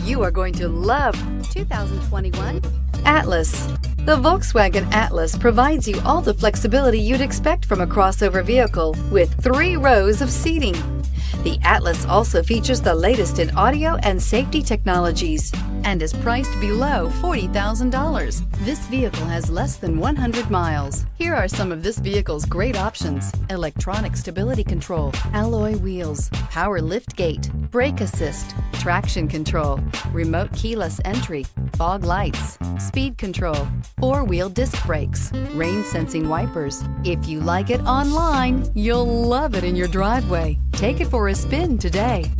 You are going to love 2021 Atlas. The Volkswagen Atlas provides you all the flexibility you'd expect from a crossover vehicle with 3 rows of seating. The Atlas also features the latest in audio and safety technologies and is priced below $40,000. This vehicle has less than 100 miles. Here are some of this vehicle's great options: electronic stability control, alloy wheels, power liftgate, brake assist, traction control, remote keyless entry, fog lights, speed control, 4-wheel disc brakes, rain sensing wipers. If you like it online, you'll love it in your driveway. Take it for a spin today.